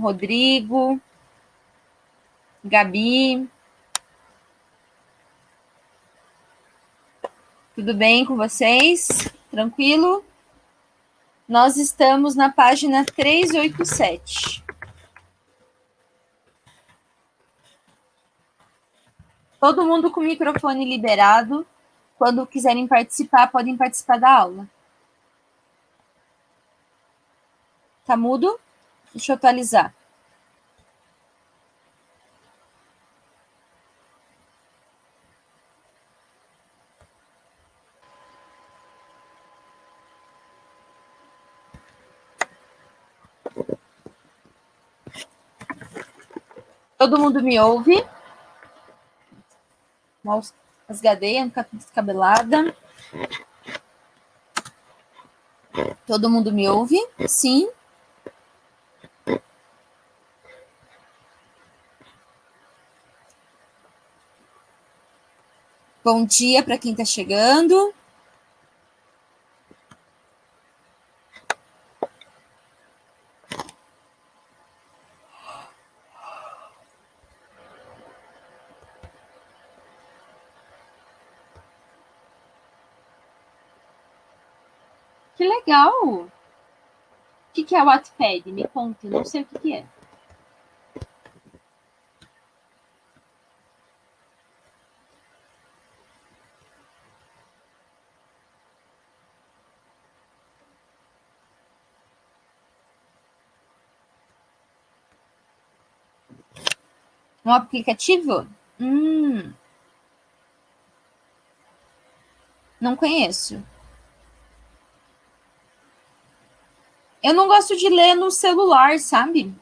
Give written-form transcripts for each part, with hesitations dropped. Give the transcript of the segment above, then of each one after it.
Rodrigo, Gabi. Tudo bem com vocês? Tranquilo? Nós estamos na página 387. Todo mundo com o microfone liberado. Quando quiserem participar, podem participar da aula. Tá mudo? Deixa eu atualizar. Todo mundo me ouve? Rasgadeia, descabelada. Todo mundo me ouve? Sim. Bom dia para quem está chegando. Que legal! O que é o Wattpad? Me conta, não sei o que é. Um aplicativo? Não conheço. Eu não gosto de ler no celular, sabe?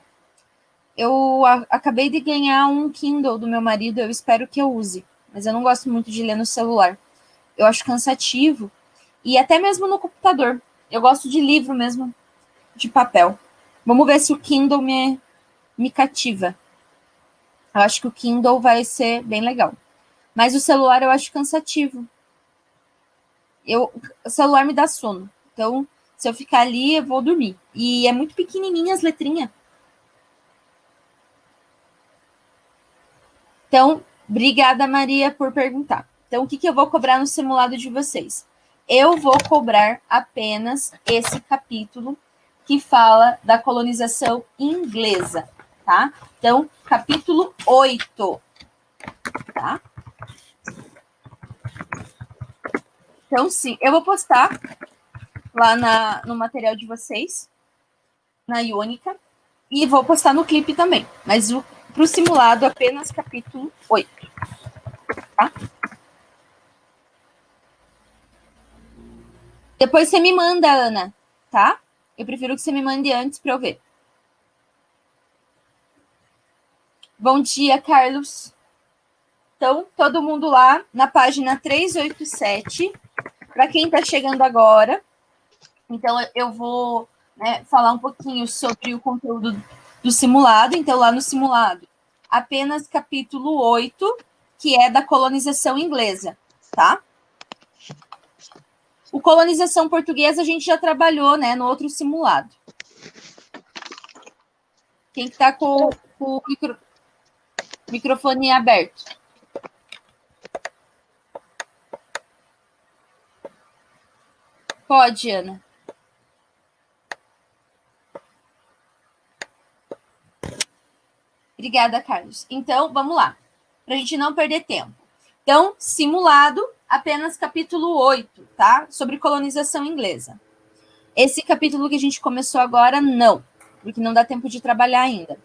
Eu acabei de ganhar um Kindle do meu marido, eu espero que eu use. Mas eu não gosto muito de ler no celular. Eu acho cansativo. E até mesmo no computador. Eu gosto de livro mesmo, de papel. Vamos ver se o Kindle me cativa. Eu acho que o Kindle vai ser bem legal. Mas o celular eu acho cansativo. O celular me dá sono. Então, se eu ficar ali, eu vou dormir. E é muito pequenininha as letrinhas. Então, obrigada, Maria, por perguntar. Então, o que eu vou cobrar no simulado de vocês? Eu vou cobrar apenas esse capítulo que fala da colonização inglesa, tá? Então, capítulo 8, tá? Então, sim, eu vou postar lá no material de vocês, na Iônica, e vou postar no clipe também. Mas para o simulado, apenas capítulo 8, tá? Depois você me manda, Ana, tá? Eu prefiro que você me mande antes para eu ver. Bom dia, Carlos. Então, todo mundo lá na página 387. Para quem está chegando agora, então eu vou falar um pouquinho sobre o conteúdo do simulado. Então, lá no simulado, apenas capítulo 8, que é da colonização inglesa, tá? O colonização portuguesa a gente já trabalhou, né, no outro simulado. Quem está com o microfone aberto? Pode, Ana. Obrigada, Carlos. Então, vamos lá, para a gente não perder tempo. Então, simulado, apenas capítulo 8, tá? Sobre colonização inglesa. Esse capítulo que a gente começou agora, não, porque não dá tempo de trabalhar ainda.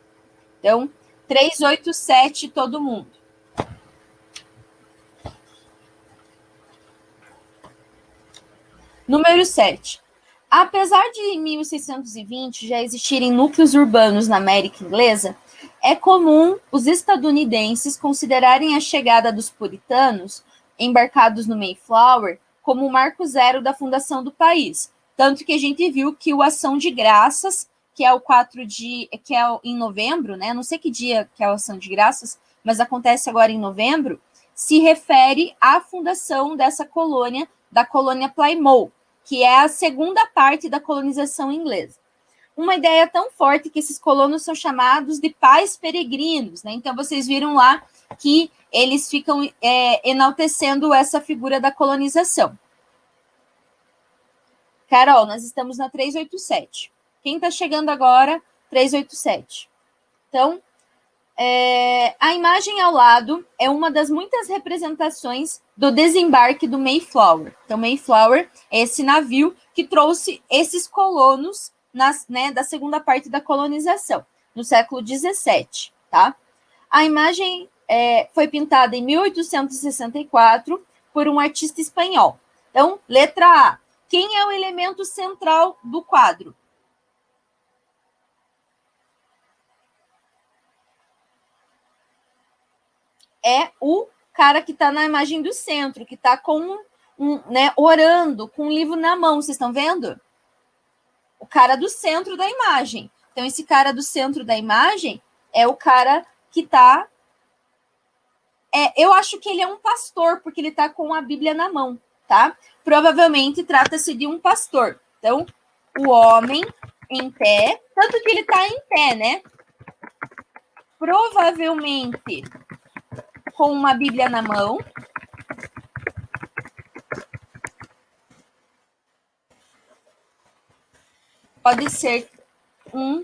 Então, 387, todo mundo. Número 7. Apesar de em 1620 já existirem núcleos urbanos na América Inglesa, é comum os estadunidenses considerarem a chegada dos puritanos, embarcados no Mayflower, como o marco zero da fundação do país. Tanto que a gente viu que o Ação de Graças, que é o 4 de... que é em novembro, né? Não sei que dia que é a Ação de Graças, mas acontece agora em novembro, se refere à fundação dessa colônia, da colônia Plymouth, que é a segunda parte da colonização inglesa. uma ideia tão forte que esses colonos são chamados de pais peregrinos, né? Então, vocês viram lá que eles ficam enaltecendo essa figura da colonização. Carol, nós estamos na 387. Quem está chegando agora? 387. Então, a imagem ao lado é uma das muitas representações do desembarque do Mayflower. Então, Mayflower é esse navio que trouxe esses colonos da segunda parte da colonização, no século 17, tá? A imagem foi pintada em 1864 por um artista espanhol. Então, letra A. Quem é o elemento central do quadro? É o cara que está na imagem do centro, que está orando, com um livro na mão. Vocês estão vendo? O cara do centro da imagem. Então, esse cara do centro da imagem é o cara que está... eu acho que ele é um pastor, porque ele está com a Bíblia na mão, tá? Provavelmente trata-se de um pastor. Então, o homem em pé, tanto que ele está em pé, né? Provavelmente com uma Bíblia na mão. Pode ser um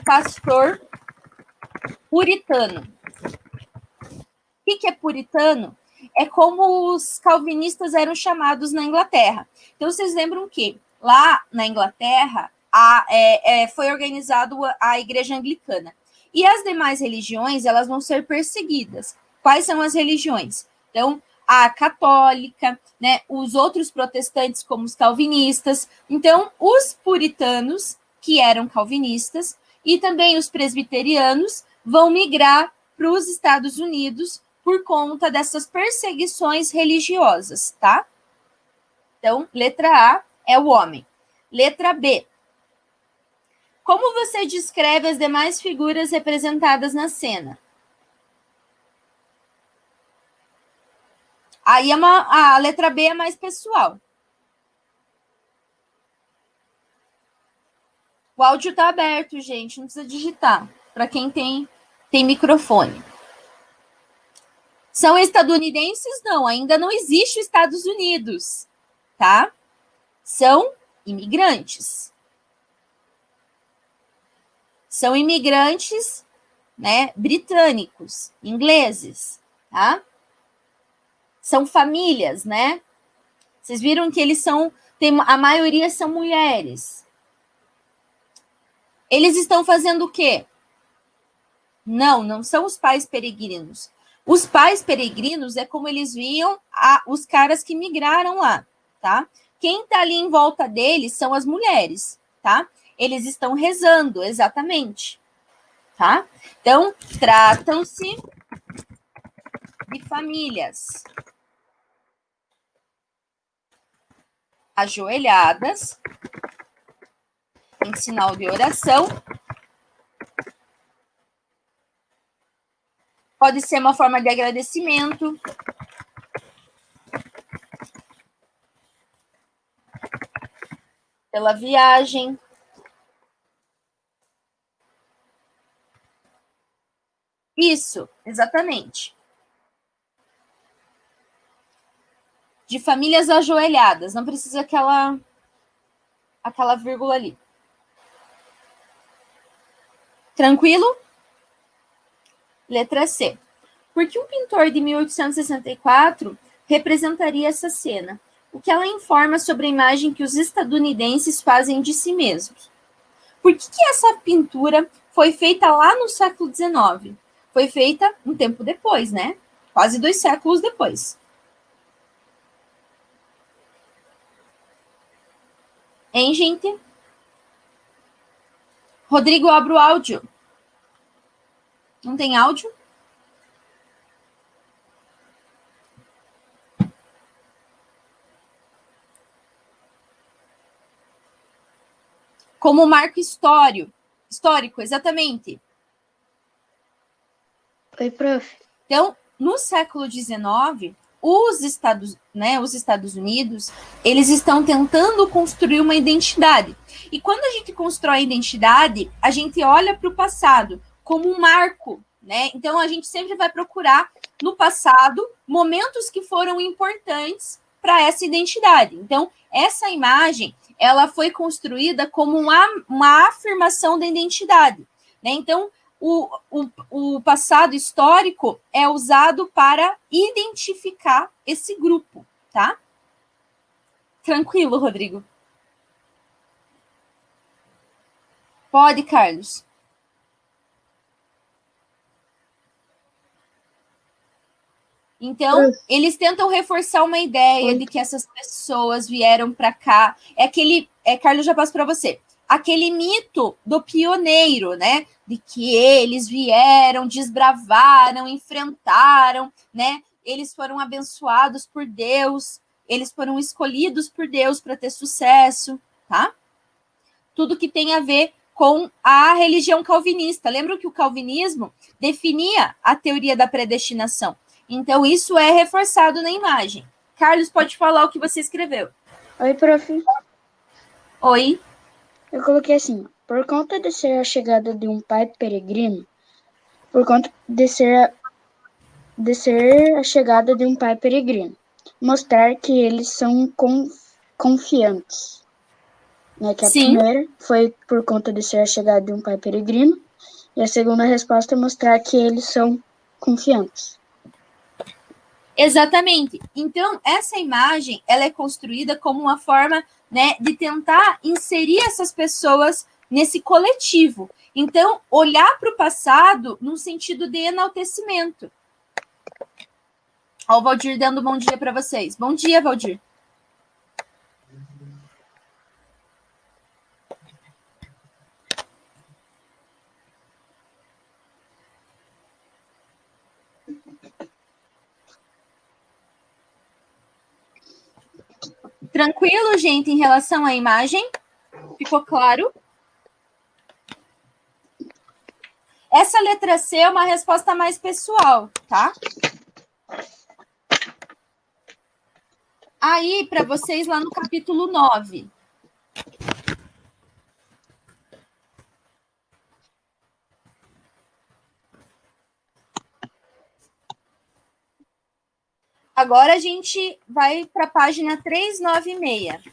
pastor puritano. O que é puritano? É como os calvinistas eram chamados na Inglaterra. Então, vocês lembram que lá na Inglaterra foi organizada a Igreja Anglicana. E as demais religiões, elas vão ser perseguidas. Quais são as religiões? Então, a católica, né, os outros protestantes, como os calvinistas. Então, os puritanos, que eram calvinistas, e também os presbiterianos, vão migrar para os Estados Unidos por conta dessas perseguições religiosas, tá? Então, letra A é o homem. Letra B. Como você descreve as demais figuras representadas na cena? Aí a letra B é mais pessoal. O áudio está aberto, gente, não precisa digitar. Para quem tem microfone. São estadunidenses? Não, ainda não existe os Estados Unidos, tá? São imigrantes. São imigrantes, né, britânicos, ingleses, tá? São famílias, né? Vocês viram que a maioria são mulheres. Eles estão fazendo o quê? Não são os pais peregrinos. Os pais peregrinos é como eles viam os caras que migraram lá, tá? Quem tá ali em volta deles são as mulheres, tá? Eles estão rezando, exatamente, tá? Então, tratam-se de famílias ajoelhadas, em sinal de oração. Pode ser uma forma de agradecimento. Pela viagem. Isso, exatamente. De famílias ajoelhadas, não precisa aquela vírgula ali. Tranquilo? Letra C. Por que um pintor de 1864 representaria essa cena? O que ela informa sobre a imagem que os estadunidenses fazem de si mesmos? Por que essa pintura foi feita lá no século XIX? Foi feita um tempo depois, né? Quase 2 séculos depois. Hein, gente? Rodrigo, abre o áudio. Não tem áudio? Como marco histórico, exatamente. Oi, prof. Então, no século XIX, os Estados Unidos, eles estão tentando construir uma identidade. E quando a gente constrói a identidade, a gente olha para o passado como um marco, né? Então, a gente sempre vai procurar no passado momentos que foram importantes para essa identidade. Então, essa imagem, ela foi construída como uma afirmação da identidade, né? Então, o passado histórico é usado para identificar esse grupo, tá? Tranquilo, Rodrigo. Pode, Carlos. Então, eles tentam reforçar uma ideia de que essas pessoas vieram para cá. Carlos, já passo para você. Aquele mito do pioneiro, né? De que eles vieram, desbravaram, enfrentaram, né? Eles foram abençoados por Deus, eles foram escolhidos por Deus para ter sucesso, tá? Tudo que tem a ver com a religião calvinista. Lembra que o calvinismo definia a teoria da predestinação. Então, isso é reforçado na imagem. Carlos, pode falar o que você escreveu. Oi, prof. Oi. Eu coloquei assim, por conta de ser a chegada de um pai peregrino, por conta de ser a chegada de um pai peregrino, mostrar que eles são confiantes. Né, que a Sim. primeira foi por conta de ser a chegada de um pai peregrino, e a segunda resposta é mostrar que eles são confiantes. Exatamente. Então, essa imagem, ela é construída como uma forma, né, de tentar inserir essas pessoas nesse coletivo. Então, olhar para o passado num sentido de enaltecimento. Ó, o Valdir dando bom dia para vocês. Bom dia, Valdir. Tranquilo, gente, em relação à imagem? Ficou claro? Essa letra C é uma resposta mais pessoal, tá? Aí, para vocês, lá no capítulo 9. Agora a gente vai para a página 396.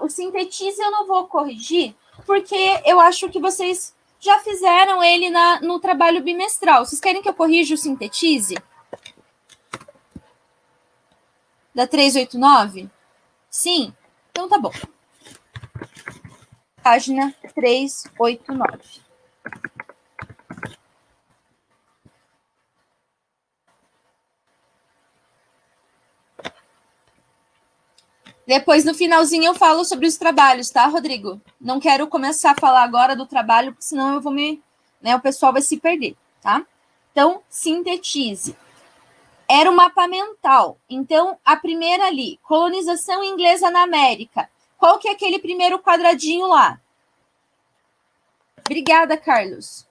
O sintetize eu não vou corrigir, porque eu acho que vocês já fizeram ele no trabalho bimestral. Vocês querem que eu corrija o sintetize? Da 389? Sim? Então tá bom. Página 389. Depois, no finalzinho, eu falo sobre os trabalhos, tá, Rodrigo? Não quero começar a falar agora do trabalho, porque senão eu vou o pessoal vai se perder, tá? Então, sintetize. Era o mapa mental. Então, a primeira ali, colonização inglesa na América. Qual que é aquele primeiro quadradinho lá? Obrigada, Carlos.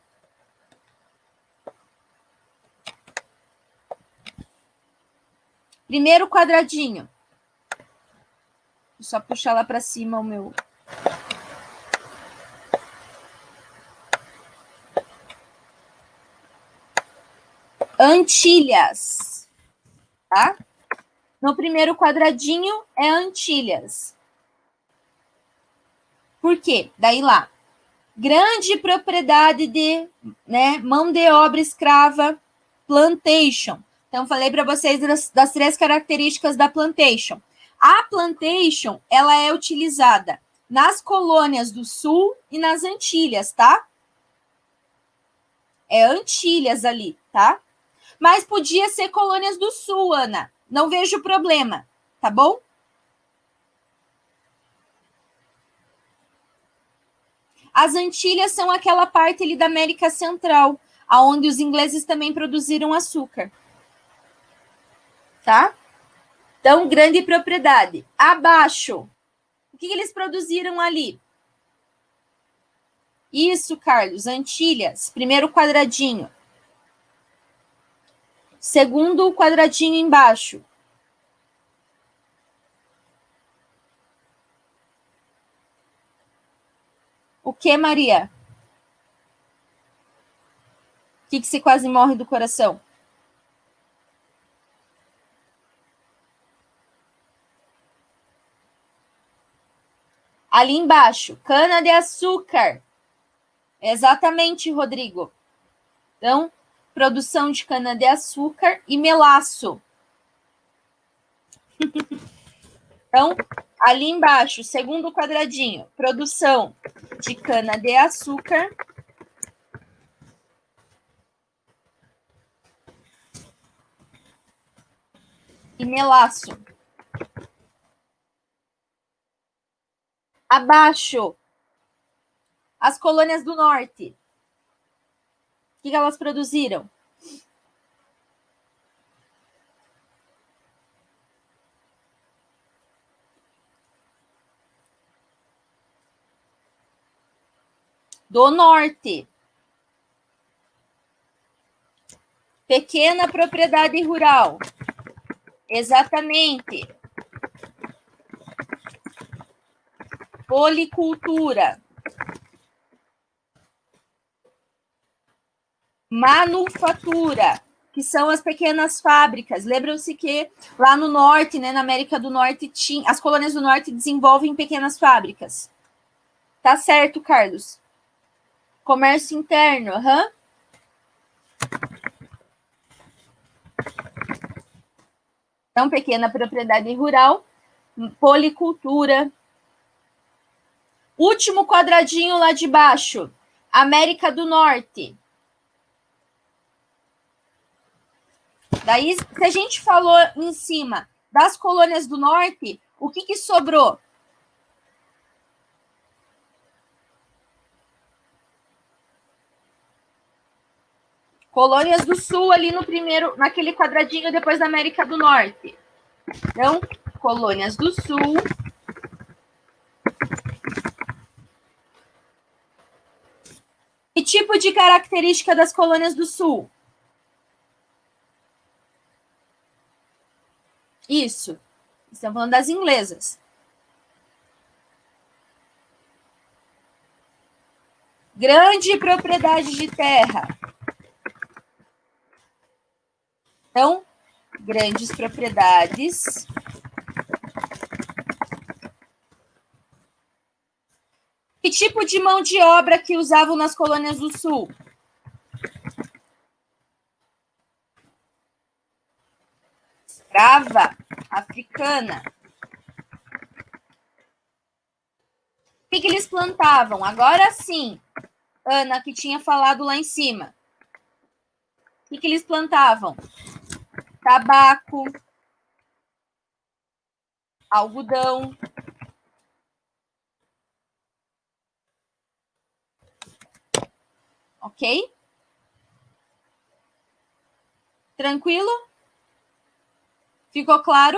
Primeiro quadradinho. Vou só puxar lá para cima o meu... Antilhas. Tá? No primeiro quadradinho é Antilhas. Por quê? Daí lá. Grande propriedade de mão de obra escrava, plantation. Então, falei para vocês das três características da plantation. A plantation, ela é utilizada nas colônias do Sul e nas Antilhas, tá? É Antilhas ali, tá? Mas podia ser colônias do Sul, Ana. Não vejo problema, tá bom? As Antilhas são aquela parte ali da América Central, onde os ingleses também produziram açúcar. Tá? Então, grande propriedade. Abaixo, o que eles produziram ali? Isso, Carlos, Antilhas, primeiro quadradinho. segundo o quadradinho embaixo. O que, Maria? O que você quase morre do coração? Ali embaixo, cana-de-açúcar. Exatamente, Rodrigo. Então, produção de cana-de-açúcar e melaço. Então, ali embaixo, segundo quadradinho, produção de cana-de-açúcar e melaço. Abaixo, as colônias do norte. O que elas produziram? Do norte. Pequena propriedade rural. Exatamente. Policultura. Manufatura, que são as pequenas fábricas. Lembram-se que lá no norte, né, na América do Norte, as colônias do norte desenvolvem pequenas fábricas. Tá certo, Carlos? Comércio interno, aham. Então, pequena propriedade rural, policultura. Último quadradinho lá de baixo, América do Norte. Daí, se a gente falou em cima das colônias do norte, o que sobrou? Colônias do sul ali no primeiro, naquele quadradinho depois da América do Norte. Então, colônias do sul. Que tipo de característica das colônias do sul? Isso. Estamos falando das inglesas. Grande propriedade de terra. Então, grandes propriedades. Que tipo de mão de obra que usavam nas colônias do sul? Escrava africana. O que eles plantavam? Agora sim, Ana, que tinha falado lá em cima. O que eles plantavam? Tabaco, algodão. Ok? Tranquilo? Ficou claro?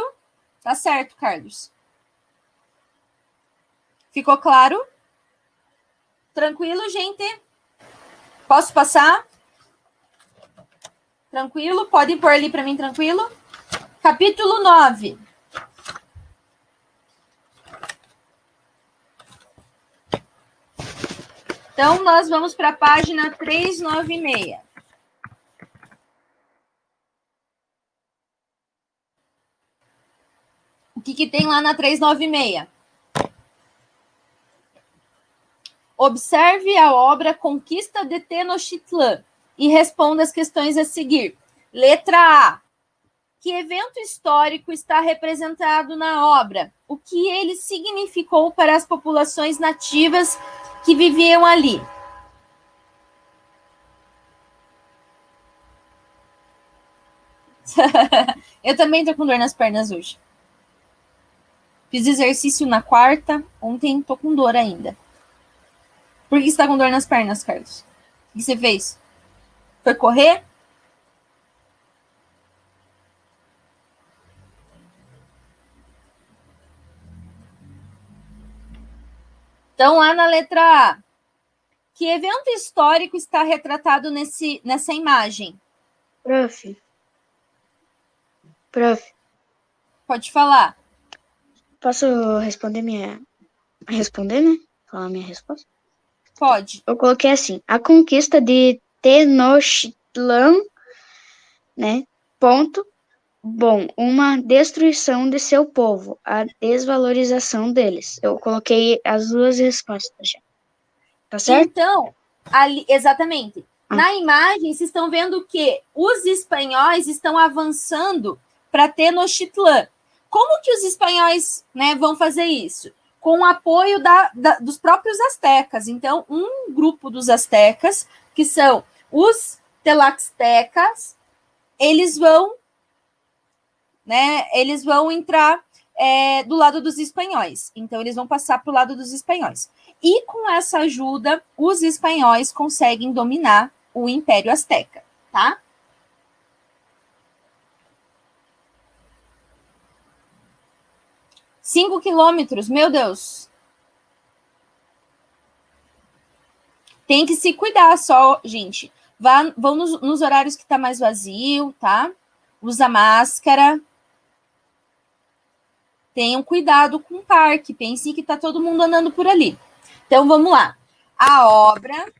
Tá certo, Carlos. Ficou claro? Tranquilo, gente? Posso passar? Tranquilo? Podem pôr ali para mim, tranquilo? Capítulo 9. Então, nós vamos para a página 396. O que tem lá na 396? Observe a obra Conquista de Tenochtitlan e responda as questões a seguir. Letra A. Que evento histórico está representado na obra? O que ele significou para as populações nativas que viviam ali? Eu também tô com dor nas pernas hoje. Fiz exercício na quarta, ontem tô com dor ainda. Por que você tá com dor nas pernas, Carlos? O que você fez? Foi correr? Então, lá na letra A. Que evento histórico está retratado nessa imagem? Prof. Prof, Pode falar. posso responder, né? Falar minha resposta? Pode. Eu coloquei assim, a conquista de Tenochtitlan, né? Ponto. Bom, uma destruição de seu povo, a desvalorização deles. Eu coloquei as duas respostas já. Tá certo? Então, ali, exatamente. Ah. Na imagem, vocês estão vendo que os espanhóis estão avançando para Tenochtitlan. Como que os espanhóis, né, vão fazer isso? Com o apoio dos próprios astecas. Então, um grupo dos astecas, que são os tlaxtecas, eles vão entrar do lado dos espanhóis. Então, eles vão passar para o lado dos espanhóis. E com essa ajuda, os espanhóis conseguem dominar o Império Azteca, tá? Cinco quilômetros, meu Deus. Tem que se cuidar só, gente. Vão nos horários que tá mais vazio, tá? Usa máscara. Tenham cuidado com o parque. Pense que tá todo mundo andando por ali. Então, vamos lá. A obra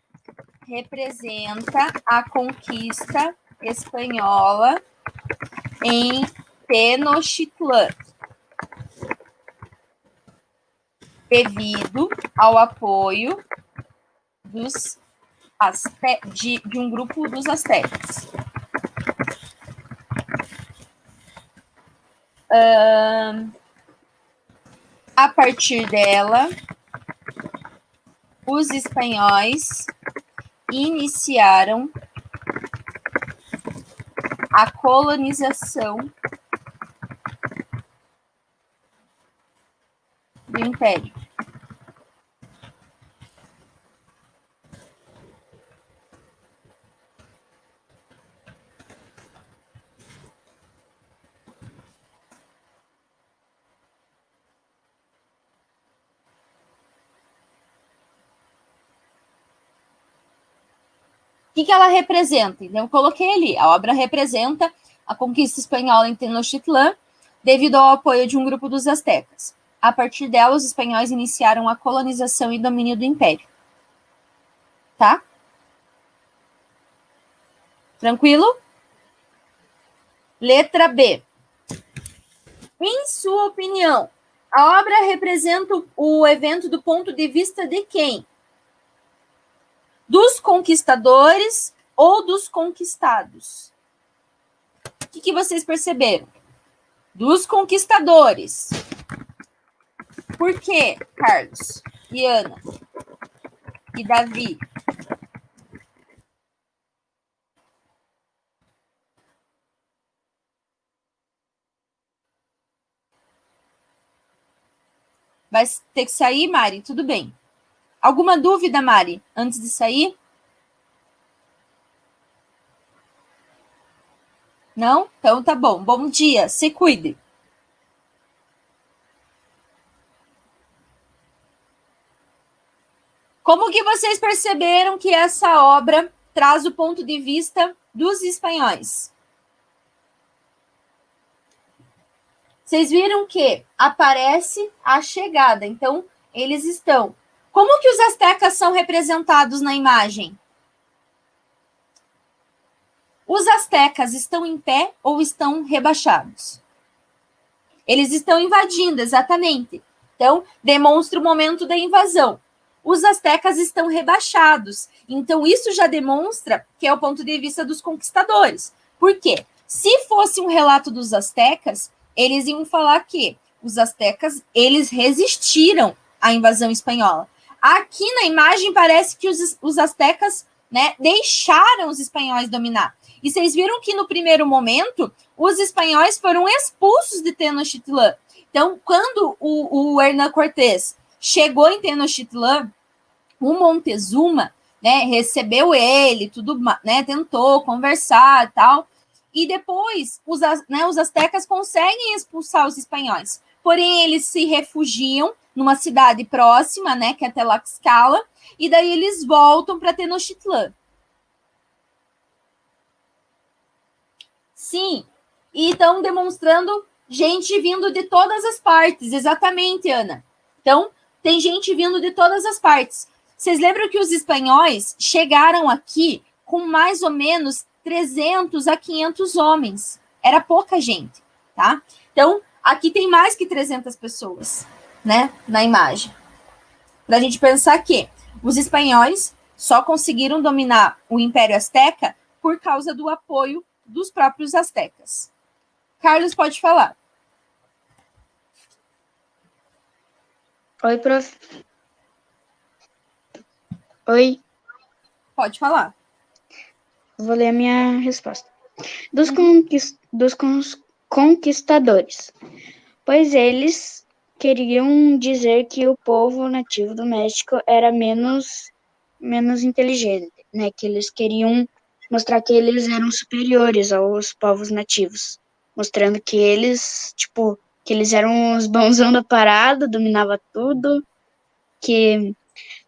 representa a conquista espanhola em Tenochtitlan, devido ao apoio de um grupo dos astecas. A partir dela, os espanhóis iniciaram a colonização do Império. O que ela representa? Então, eu coloquei ali. A obra representa a conquista espanhola em Tenochtitlan, devido ao apoio de um grupo dos astecas. A partir dela, os espanhóis iniciaram a colonização e domínio do império. Tá? Tranquilo? Letra B. Em sua opinião, a obra representa o evento do ponto de vista de quem? Dos conquistadores ou dos conquistados? O que vocês perceberam? Dos conquistadores. Por quê, Carlos e Ana e Davi? Vai ter que sair, Mari? Tudo bem. Alguma dúvida, Mari, antes de sair? Não? Então tá bom. Bom dia. Se cuide. Como que vocês perceberam que essa obra traz o ponto de vista dos espanhóis? Vocês viram que aparece a chegada. Então, eles estão. Como que os astecas são representados na imagem? Os astecas estão em pé ou estão rebaixados? Eles estão invadindo, exatamente. Então, demonstra o momento da invasão. Os astecas estão rebaixados. Então, isso já demonstra que é o ponto de vista dos conquistadores. Por quê? Se fosse um relato dos astecas, eles iam falar que os astecas, eles resistiram à invasão espanhola. Aqui na imagem parece que os astecas, né, deixaram os espanhóis dominar. E vocês viram que no primeiro momento, os espanhóis foram expulsos de Tenochtitlan. Então, quando o Hernán Cortés chegou em Tenochtitlan, o Montezuma, né, recebeu ele, tudo, né, tentou conversar e tal, e depois os astecas conseguem expulsar os espanhóis. Porém, eles se refugiam numa cidade próxima, né, que é Tlaxcala, e daí eles voltam para Tenochtitlan. Sim, e estão demonstrando gente vindo de todas as partes. Exatamente, Ana. Então, tem gente vindo de todas as partes. Vocês lembram que os espanhóis chegaram aqui com mais ou menos 300 a 500 homens. Era pouca gente, tá? Então, aqui tem mais que 300 pessoas, né, na imagem. Para a gente pensar que os espanhóis só conseguiram dominar o Império Azteca por causa do apoio dos próprios astecas. Carlos, pode falar. Oi, prof. Oi. Pode falar. Vou ler a minha resposta. Dos conquistadores, pois eles queriam dizer que o povo nativo do México era menos inteligente, né? Que eles queriam mostrar que eles eram superiores aos povos nativos, mostrando que eles, tipo, que eles eram os bonzão da parada, dominava tudo, que,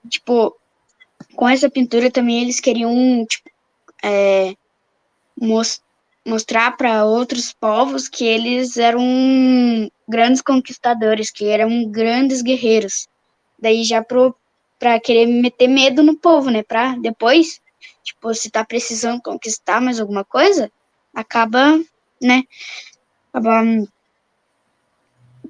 tipo, com essa pintura também eles queriam, tipo, mostrar para outros povos que eles eram grandes conquistadores, que eram grandes guerreiros. Daí já para querer meter medo no povo, né? Para depois, tipo, se tá precisando conquistar mais alguma coisa, acaba, né? Acaba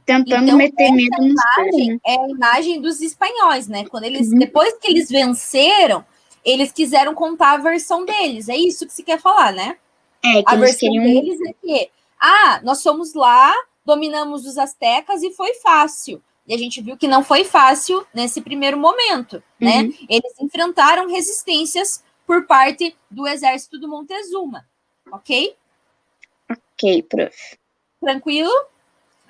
tentando Então, meter medo nos caras, imagem né? é a imagem dos espanhóis, né? Quando eles, depois que eles venceram, eles quiseram contar a versão deles. É isso que se quer falar, né? É, que A eles versão queriam. deles é que, nós fomos lá, dominamos os astecas e foi fácil. E a gente viu que não foi fácil nesse primeiro momento, né? Uhum. Eles enfrentaram resistências por parte do exército do Montezuma, ok? Ok, prof. Tranquilo?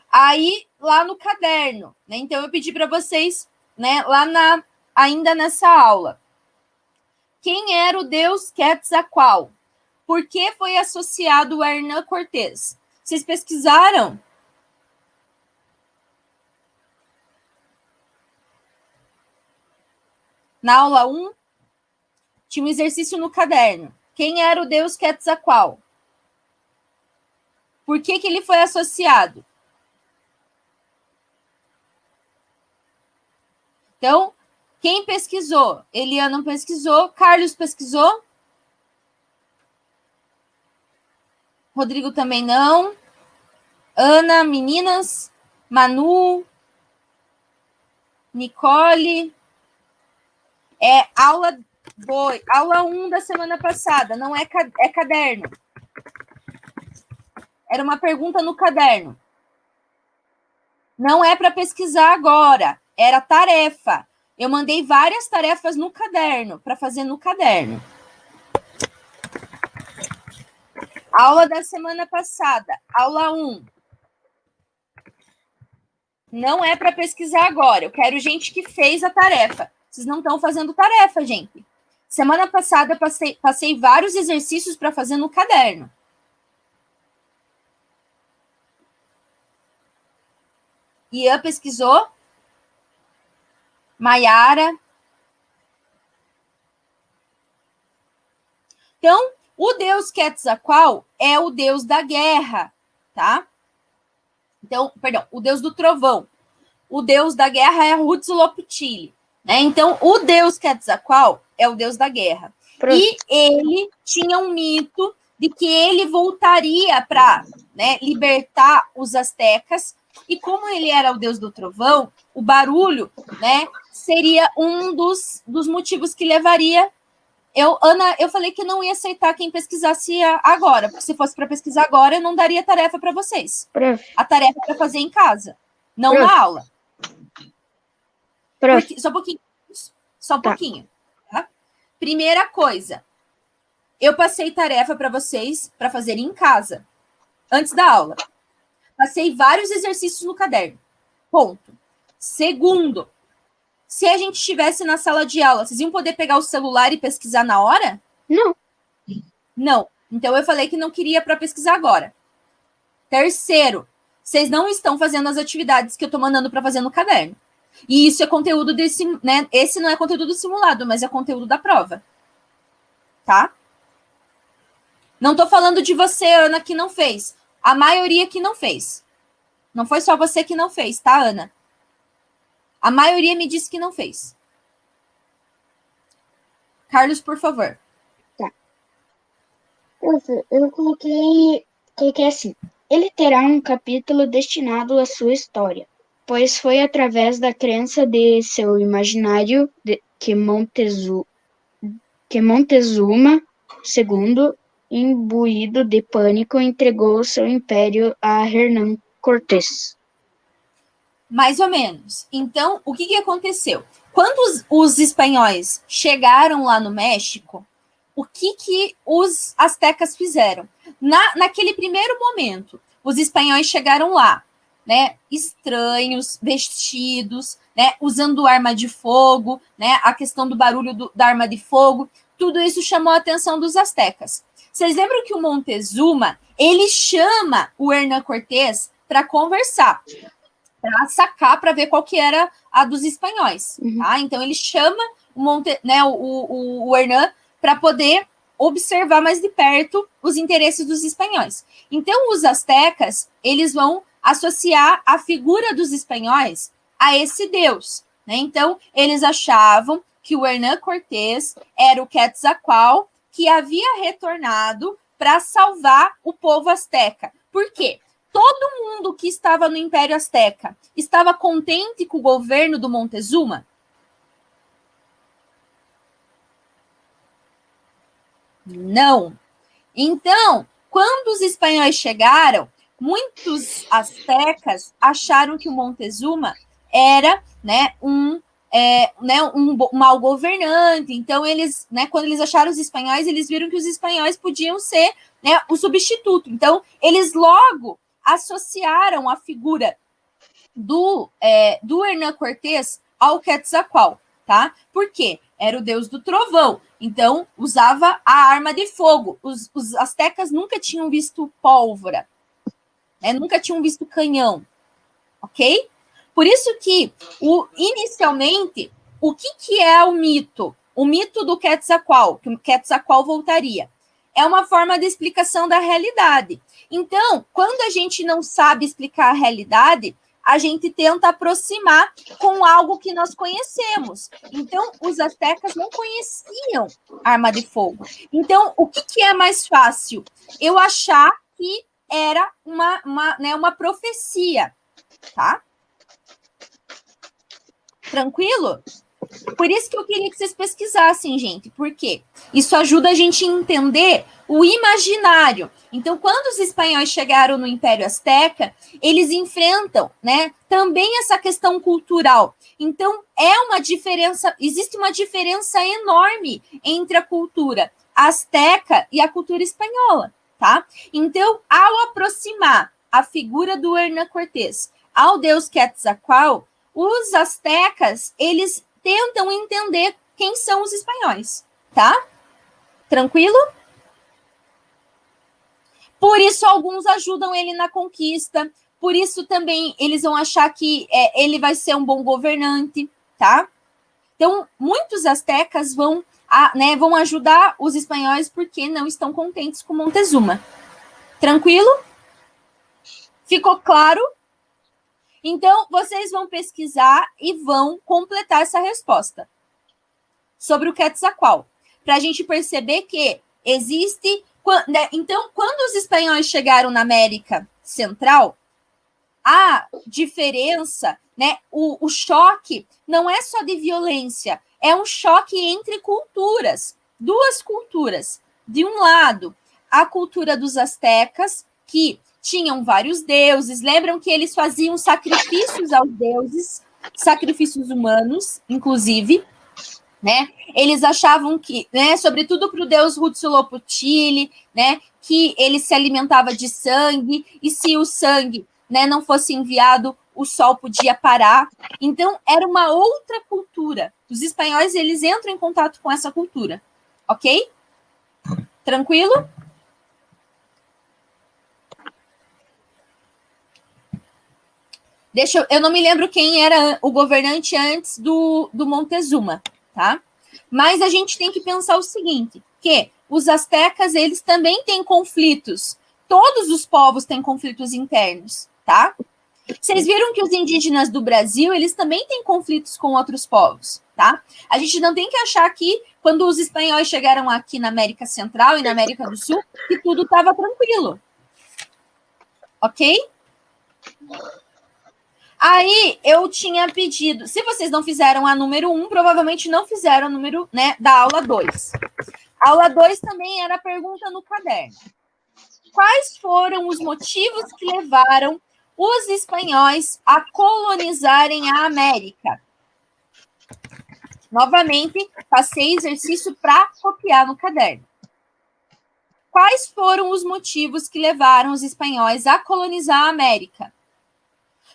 Aí, lá no caderno, né? Então, eu pedi para vocês, né, ainda nessa aula, quem era o deus Quetzalcoatl? Por que foi associado a Hernán Cortés? Vocês pesquisaram? Na aula 1, tinha um exercício no caderno. Quem era o deus Quetzalcoatl? Por que ele foi associado? Então, quem pesquisou? Eliana pesquisou. Carlos pesquisou? Rodrigo também não. Ana, meninas? Manu? Nicole? Aula 2, aula 1 da semana passada. Não é caderno. Era uma pergunta no caderno. Não é para pesquisar agora. Era tarefa. Eu mandei várias tarefas no caderno, para fazer no caderno. Aula da semana passada, aula 1. Não é para pesquisar agora. Eu quero gente que fez a tarefa. Vocês não estão fazendo tarefa, gente. Semana passada, passei vários exercícios para fazer no caderno. Ian pesquisou? Maiara? Então, o deus Quetzalcoatl é o deus da guerra, tá? Então, perdão, o deus do trovão. O deus da guerra é Huitzilopochtli, né? Então, o deus Quetzalcoatl é o deus da guerra. E ele tinha um mito de que ele voltaria para, né, libertar os astecas. E como ele era o deus do trovão, o barulho, né, seria um dos motivos que levaria. Ana, eu falei que não ia aceitar quem pesquisasse agora, porque se fosse para pesquisar agora, eu não daria tarefa para vocês. A tarefa é para fazer em casa, não na aula. Só um pouquinho. Só um pouquinho. Tá? Primeira coisa, eu passei tarefa para vocês para fazerem em casa, antes da aula. Passei vários exercícios no caderno. Ponto. Segundo, se a gente estivesse na sala de aula, vocês iam poder pegar o celular e pesquisar na hora? Não. Não. Então, eu falei que não queria para pesquisar agora. Terceiro, vocês não estão fazendo as atividades que eu estou mandando para fazer no caderno. E isso é conteúdo desse, né? Esse não é conteúdo do simulado, mas é conteúdo da prova. Tá? Não estou falando de você, Ana, que não fez. A maioria que não fez. Não foi só você que não fez, tá, Ana? A maioria me disse que não fez. Carlos, por favor. Tá. Eu coloquei assim. Ele terá um capítulo destinado à sua história, pois foi através da crença de seu imaginário que Montezuma II, imbuído de pânico, entregou seu império a Hernán Cortés. Mais ou menos. Então, o que aconteceu? Quando os espanhóis chegaram lá no México, o que os astecas fizeram? Naquele primeiro momento, os espanhóis chegaram lá, né, estranhos, vestidos, né, usando arma de fogo, né, a questão do barulho da arma de fogo, tudo isso chamou a atenção dos astecas. Vocês lembram que o Montezuma, ele chama o Hernán Cortés para conversar, para sacar, para ver qual que era a dos espanhóis, tá? Então ele chama o Hernán para poder observar mais de perto os interesses dos espanhóis. Então os astecas, eles vão associar a figura dos espanhóis a esse deus, né? Então eles achavam que o Hernán Cortés era o Quetzalcóatl que havia retornado para salvar o povo asteca. Por quê? Todo mundo que estava no Império Azteca estava contente com o governo do Montezuma? Não. Então, quando os espanhóis chegaram, muitos astecas acharam que o Montezuma era, né, um mau governante. Então, eles, né, quando eles acharam os espanhóis, eles viram que os espanhóis podiam ser, né, o substituto. Então, eles logo associaram a figura do Hernán Cortés ao Quetzalcóatl, tá? Por quê? Era o deus do trovão, então usava a arma de fogo. Os astecas nunca tinham visto pólvora, né? Nunca tinham visto canhão, ok? Por isso que, inicialmente, o que é o mito? O mito do Quetzalcóatl, que o Quetzalcóatl voltaria. É uma forma de explicação da realidade. Então, quando a gente não sabe explicar a realidade, a gente tenta aproximar com algo que nós conhecemos. Então, os astecas não conheciam arma de fogo. Então, o que é mais fácil? Eu achar que era uma profecia, tá? Tranquilo? Por isso que eu queria que vocês pesquisassem, gente. Por quê? Isso ajuda a gente a entender o imaginário. Então, quando os espanhóis chegaram no Império Azteca, eles enfrentam, né, também essa questão cultural. Então, existe uma diferença enorme entre a cultura azteca e a cultura espanhola, tá? Então, ao aproximar a figura do Hernán Cortés ao deus Quetzalcóatl, os astecas, eles tentam entender quem são os espanhóis, tá? Tranquilo? Por isso, alguns ajudam ele na conquista. Por isso, também, eles vão achar que ele vai ser um bom governante, tá? Então, muitos astecas vão ajudar os espanhóis porque não estão contentes com Montezuma. Tranquilo? Ficou claro? Então, vocês vão pesquisar e vão completar essa resposta sobre o Quetzalcóatl, para a gente perceber que existe... Né? Então, quando os espanhóis chegaram na América Central, a diferença, né, o choque não é só de violência, é um choque entre culturas, duas culturas. De um lado, a cultura dos astecas, que tinham vários deuses, lembram que eles faziam sacrifícios aos deuses, sacrifícios humanos, inclusive, né? Eles achavam que, né, sobretudo para o deus Huitzilopochtli, né, que ele se alimentava de sangue, e se o sangue, né, não fosse enviado, o sol podia parar. Então, era uma outra cultura. Os espanhóis, eles entram em contato com essa cultura, ok? Tranquilo? Eu não me lembro quem era o governante antes do Montezuma, tá? Mas a gente tem que pensar o seguinte, que os astecas, eles também têm conflitos Todos os povos têm conflitos internos, tá? Vocês viram que os indígenas do Brasil, eles também têm conflitos com outros povos, tá? A gente não tem que achar que, quando os espanhóis chegaram aqui na América Central e na América do Sul, que tudo estava tranquilo. Ok? Aí, eu tinha pedido... Se vocês não fizeram a número 1, provavelmente não fizeram a número, né, da aula 2. A aula 2 também era pergunta no caderno. Quais foram os motivos que levaram os espanhóis a colonizarem a América? Novamente, passei exercício para copiar no caderno. Quais foram os motivos que levaram os espanhóis a colonizar a América?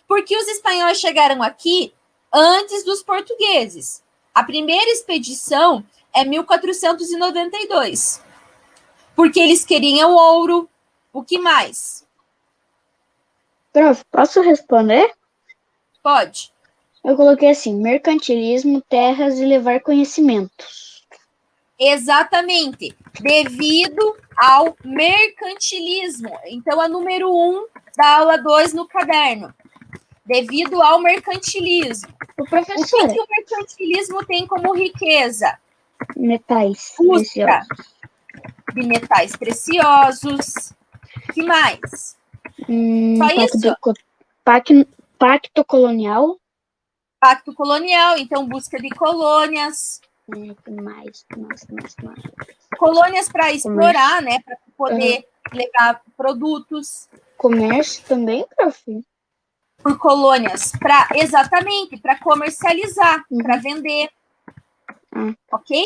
Porque os espanhóis chegaram aqui antes dos portugueses. A primeira expedição é 1492. Porque eles queriam ouro. O que mais? Prof, posso responder? Pode. Eu coloquei assim, mercantilismo, terras e levar conhecimentos. Exatamente. Devido ao mercantilismo. Então, a número 1 da aula 2 no caderno. Devido ao mercantilismo. O professor. O que o mercantilismo tem como riqueza? Metais Busca de metais preciosos. O que mais? Só isso? Pacto colonial. Pacto colonial, então busca de colônias. Mais. Colônias para explorar, né? Para poder levar produtos. Comércio também, prof? Por colônias, exatamente, para comercializar, para vender. Ok?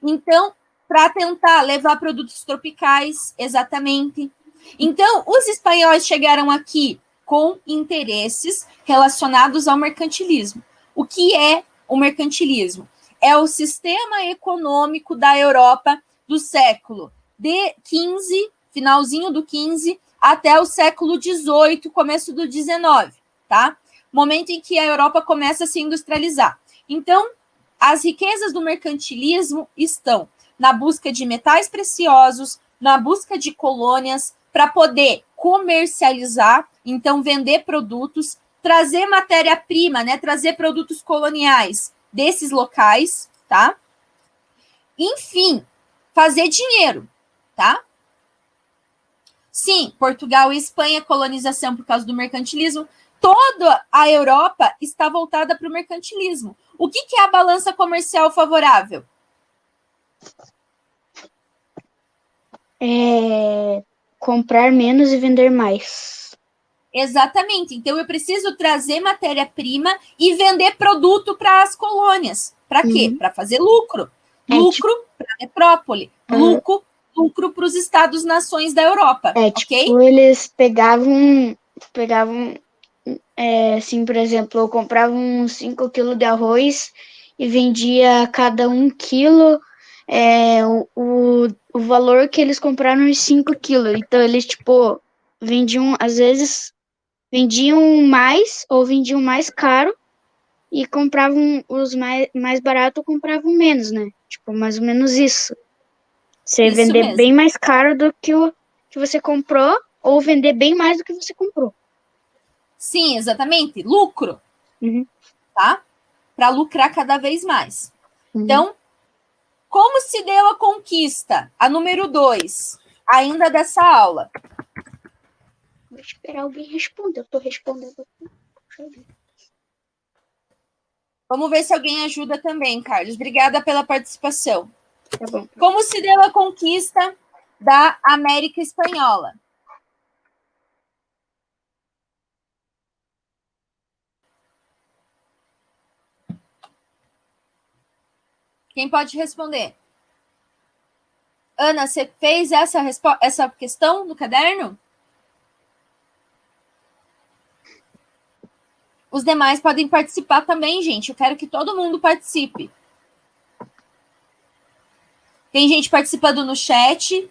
Então, para tentar levar produtos tropicais, exatamente. Então, os espanhóis chegaram aqui com interesses relacionados ao mercantilismo. O que é o mercantilismo? É o sistema econômico da Europa do século XV, finalzinho do XV, até o século XVIII, começo do XIX, tá? Momento em que a Europa começa a se industrializar. Então, as riquezas do mercantilismo estão na busca de metais preciosos, na busca de colônias, para poder comercializar, então vender produtos, trazer matéria-prima, né? Trazer produtos coloniais desses locais, tá? Enfim, fazer dinheiro, tá? Sim, Portugal e Espanha, colonização por causa do mercantilismo. Toda a Europa está voltada para o mercantilismo. O que é a balança comercial favorável? Comprar menos e vender mais. Exatamente. Então, eu preciso trazer matéria-prima e vender produto para as colônias. Para quê? Para fazer lucro. Lucro para a metrópole. Lucro para os estados-nações da Europa. Ok? Tipo, eles pegavam assim, por exemplo, eu comprava uns 5 quilos de arroz e vendia cada 1 quilo o valor que eles compraram os 5 quilos. Então, eles, tipo, vendiam, às vezes, vendiam mais ou vendiam mais caro e compravam os mais baratos, compravam menos, né? Tipo, mais ou menos isso. Você Isso vender mesmo. bem mais caro do que o que você comprou ou vender bem mais do que você comprou. Sim, exatamente. Lucro. Tá? Para lucrar cada vez mais. Então, como se deu a conquista? A número 2, ainda dessa aula. Vou esperar alguém responder. Eu tô respondendo aqui. Vamos ver se alguém ajuda também, Carlos. Obrigada pela participação. Tá bom. Como se deu a conquista da América Espanhola? Quem pode responder? Ana, você fez essa questão no caderno? Os demais podem participar também, gente. Eu quero que todo mundo participe. Tem gente participando no chat.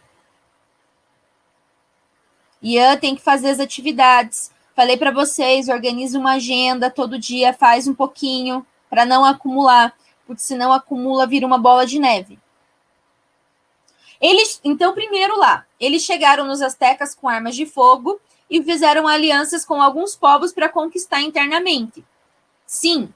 Ian tem que fazer as atividades. Falei para vocês, organiza uma agenda todo dia, faz um pouquinho para não acumular, porque senão acumula, vira uma bola de neve. Então, primeiro lá, eles chegaram nos astecas com armas de fogo e fizeram alianças com alguns povos para conquistar internamente. Sim.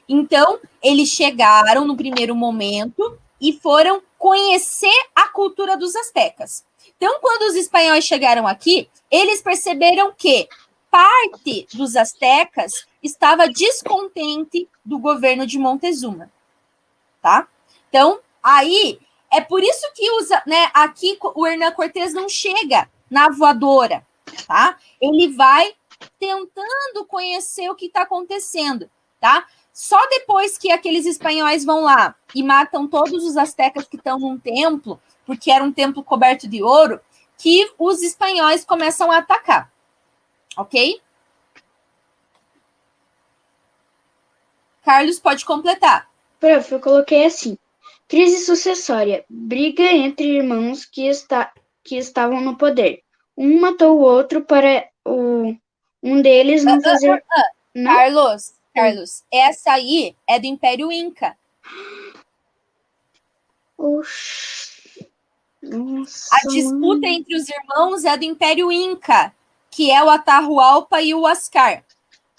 Então, eles chegaram no primeiro momento e foram conhecer a cultura dos astecas. Então, quando os espanhóis chegaram aqui, eles perceberam que parte dos astecas estava descontente do governo de Montezuma, tá? Então, aí, é por isso que aqui o Hernán Cortés não chega na voadora, tá? Ele vai tentando conhecer o que está acontecendo, tá? Só depois que aqueles espanhóis vão lá e matam todos os astecas que estão num templo, porque era um templo coberto de ouro, que os espanhóis começam a atacar, ok? Carlos, pode completar. Prof, eu coloquei assim. Crise sucessória. Briga entre irmãos que estavam no poder. Um matou o outro para um deles não fazer... Não? Carlos, essa aí é do Império Inca. Oxi. Nossa, A disputa entre os irmãos é do Império Inca, que é o Atahualpa e o Huáscar.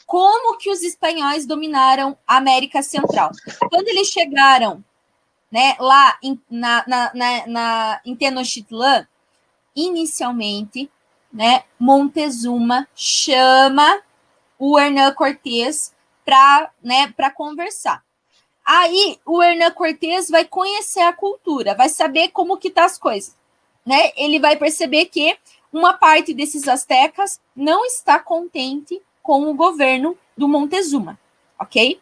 Como que os espanhóis dominaram a América Central? Quando eles chegaram, né, lá em Tenochtitlán, inicialmente, né, Montezuma chama o Hernán Cortés para conversar. Aí o Hernán Cortés vai conhecer a cultura, vai saber como que tá as coisas, né? Ele vai perceber que uma parte desses astecas não está contente com o governo do Montezuma, ok?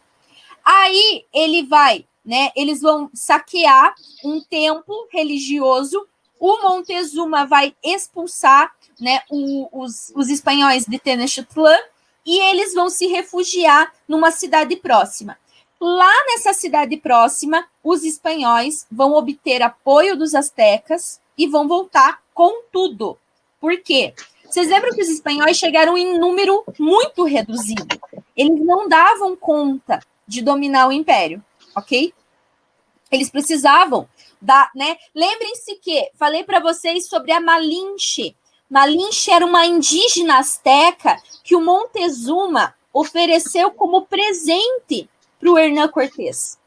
Aí ele vai, né? Eles vão saquear um templo religioso. O Montezuma vai expulsar, né, os espanhóis de Tenochtitlán e eles vão se refugiar numa cidade próxima. Lá nessa cidade próxima, os espanhóis vão obter apoio dos astecas e vão voltar com tudo. Por quê? Vocês lembram que os espanhóis chegaram em número muito reduzido. Eles não davam conta de dominar o império, ok? Eles precisavam né? Lembrem-se que falei para vocês sobre a Malinche. Malinche era uma indígena asteca que o Montezuma ofereceu como presente para o Hernán Cortés.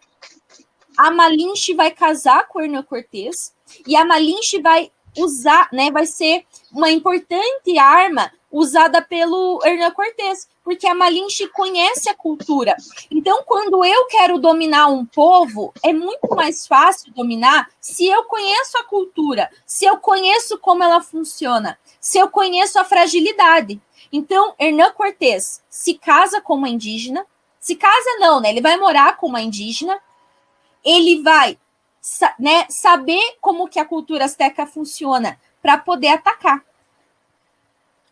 A Malinche vai casar com o Hernán Cortés e a Malinche vai usar, né? Vai ser uma importante arma usada pelo Hernán Cortés, porque a Malinche conhece a cultura. Então, quando eu quero dominar um povo, é muito mais fácil dominar se eu conheço a cultura, se eu conheço como ela funciona, se eu conheço a fragilidade. Então, Hernán Cortés se casa com uma indígena, se casa não, né? Ele vai morar com uma indígena, ele vai, né, saber como que a cultura asteca funciona para poder atacar.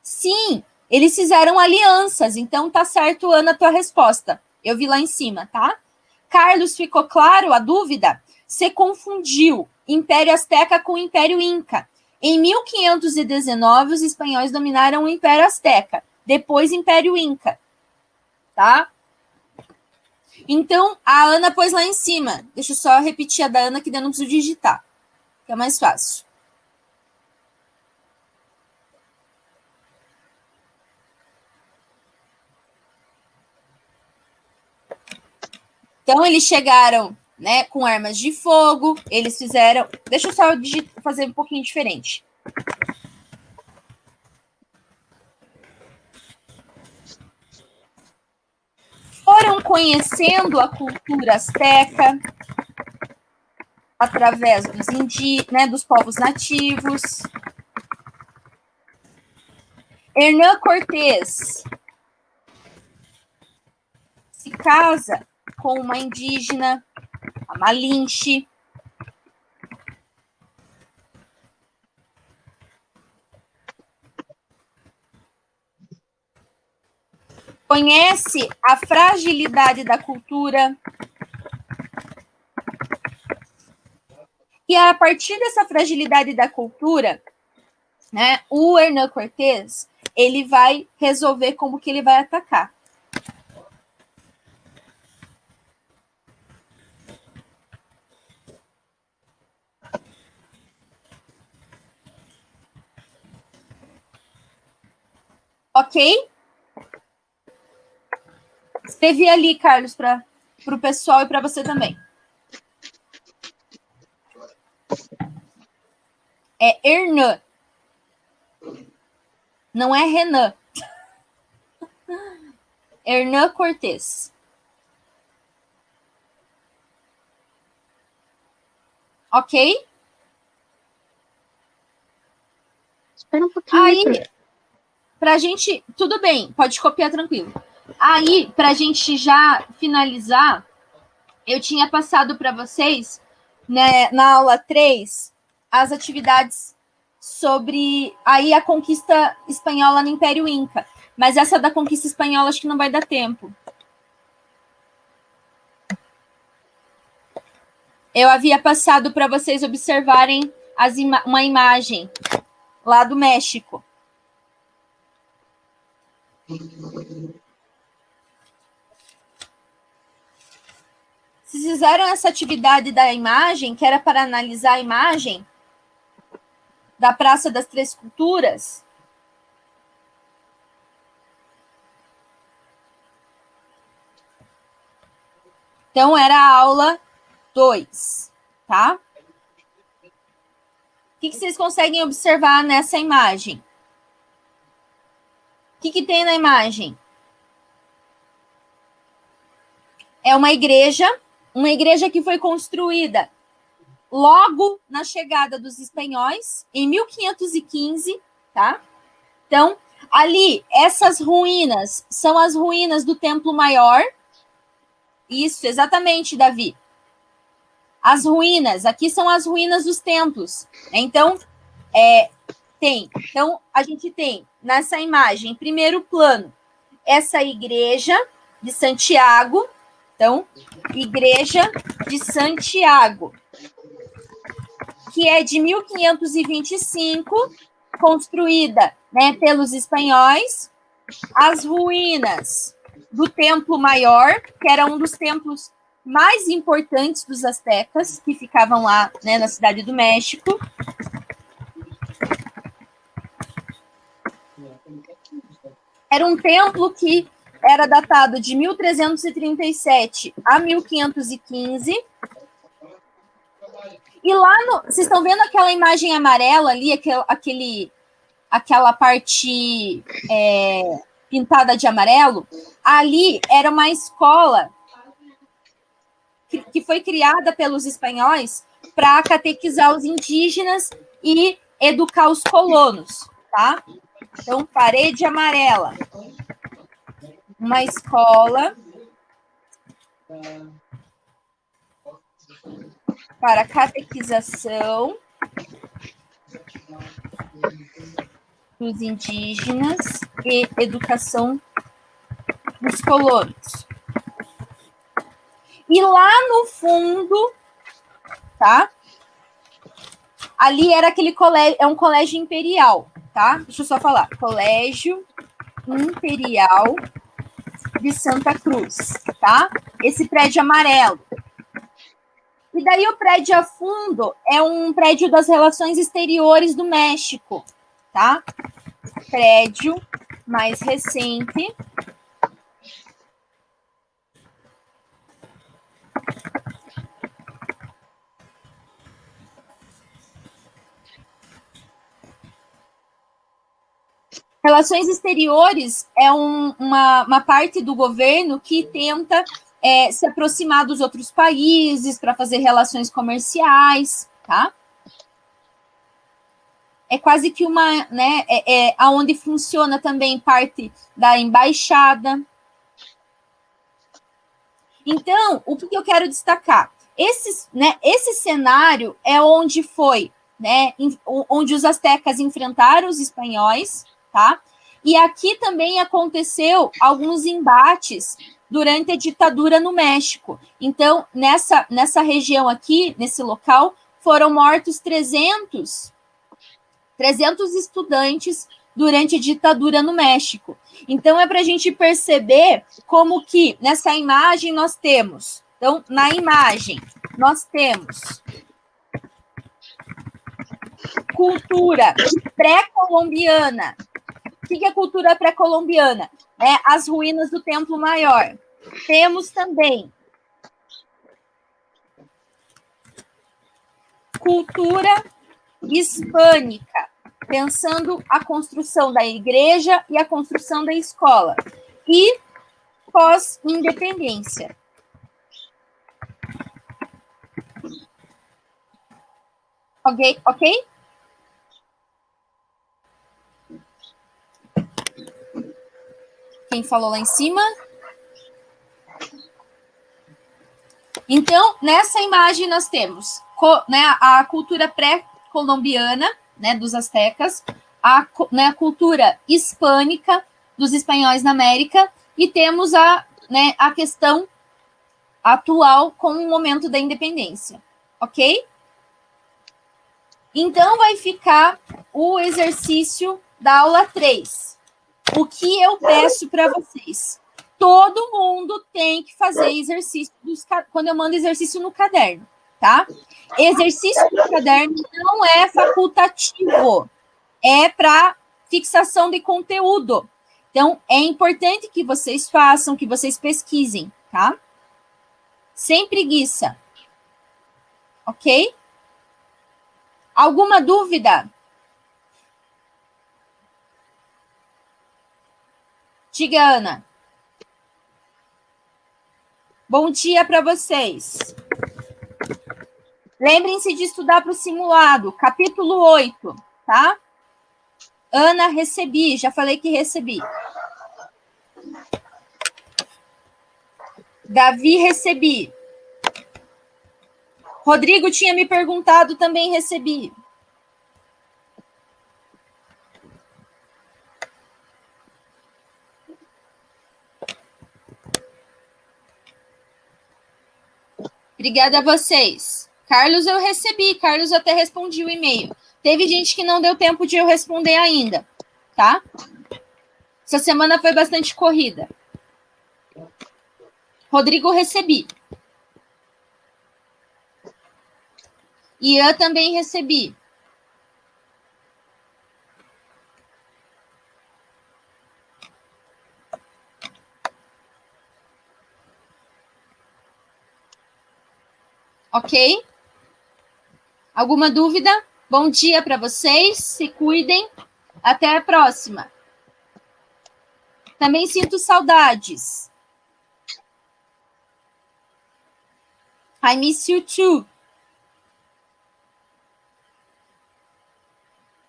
Sim, eles fizeram alianças, então tá certo, Ana, a tua resposta. Eu vi lá em cima, tá? Carlos, ficou claro a dúvida? Você confundiu Império Azteca com Império Inca. Em 1519, os espanhóis dominaram o Império Azteca, depois Império Inca, tá? Então, a Ana pôs lá em cima. Deixa eu só repetir a da Ana, que daí eu não preciso digitar, que é mais fácil. Então, eles chegaram, né, com armas de fogo, eles fizeram... Deixa eu só fazer um pouquinho diferente. Foram conhecendo a cultura asteca através dos povos nativos. Hernán Cortés se casa com uma indígena, a Malinche. Conhece a fragilidade da cultura. E a partir dessa fragilidade da cultura, né, o Hernán Cortés, ele vai resolver como que ele vai atacar. Ok? Escrevi ali, Carlos, para o pessoal e para você também. É Hernan. Não é Renan. Hernan Cortés. Ok? Espera um pouquinho. Aí, pra gente... Tudo bem, pode copiar tranquilo. Aí, pra gente já finalizar, eu tinha passado para vocês, né, na aula 3, as atividades sobre aí a conquista espanhola no Império Inca. Mas essa da conquista espanhola acho que não vai dar tempo. Eu havia passado para vocês observarem uma imagem lá do México. Vocês fizeram essa atividade da imagem, que era para analisar a imagem da Praça das Três Culturas? Então, era a aula 2, tá? O que vocês conseguem observar nessa imagem? O que tem na imagem? É uma igreja que foi construída logo na chegada dos espanhóis, em 1515, tá? Então, ali, essas ruínas são as ruínas do Templo Maior. Isso, exatamente, Davi. As ruínas, aqui são as ruínas dos templos. Então, Então, a gente tem nessa imagem, em primeiro plano, essa igreja de Santiago. Então, Igreja de Santiago, que é de 1525, construída, né, pelos espanhóis. As ruínas do Templo Maior, que era um dos templos mais importantes dos astecas, que ficavam lá, né, na Cidade do México. Era um templo que era datado de 1337 a 1515. E lá vocês estão vendo aquela imagem amarela ali, aquela parte pintada de amarelo? Ali era uma escola que foi criada pelos espanhóis para catequizar os indígenas e educar os colonos, tá? Então, parede amarela. Uma escola para catequização dos indígenas e educação dos colonos. E lá no fundo, tá? Ali era aquele colégio, é um colégio imperial, tá? Deixa eu só falar. Colégio Imperial de Santa Cruz, tá? Esse prédio amarelo. E daí o prédio a fundo é um prédio das relações exteriores do México, tá? Prédio mais recente. Relações exteriores é uma parte do governo que tenta se aproximar dos outros países para fazer relações comerciais, tá? É quase que uma, né, aonde funciona também parte da embaixada. Então, o que eu quero destacar? Esse cenário é onde foi, né, onde os astecas enfrentaram os espanhóis, tá? E aqui também aconteceu alguns embates durante a ditadura no México. Então, nessa região aqui, nesse local, foram mortos 300 estudantes durante a ditadura no México. Então, é para a gente perceber como que nessa imagem nós temos. Então, na imagem, nós temos cultura pré-colombiana, que é cultura pré-colombiana? É as ruínas do Templo Maior. Temos também cultura hispânica, pensando a construção da igreja e a construção da escola. E pós-independência. Ok? Quem falou lá em cima? Então, nessa imagem nós temos, né, a cultura pré-colombiana, né, dos astecas, a cultura hispânica dos espanhóis na América, e temos a questão atual com o momento da independência, ok? Então, vai ficar o exercício da aula 3. O que eu peço para vocês? Todo mundo tem que fazer exercício quando eu mando exercício no caderno, tá? Exercício no caderno não é facultativo, é para fixação de conteúdo. Então, é importante que vocês façam, que vocês pesquisem, tá? Sem preguiça. Ok? Alguma dúvida? Diga, Ana. Bom dia para vocês. Lembrem-se de estudar para o simulado, capítulo 8, tá? Ana, recebi, já falei que recebi. Davi, recebi. Rodrigo tinha me perguntado, também recebi. Obrigada a vocês. Carlos, eu recebi. Carlos até respondi o e-mail. Teve gente que não deu tempo de eu responder ainda, tá? Essa semana foi bastante corrida. Rodrigo, recebi. Ian também recebi. Ok? Alguma dúvida? Bom dia para vocês. Se cuidem. Até a próxima. Também sinto saudades. I miss you too.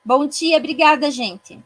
Bom dia, obrigada, gente.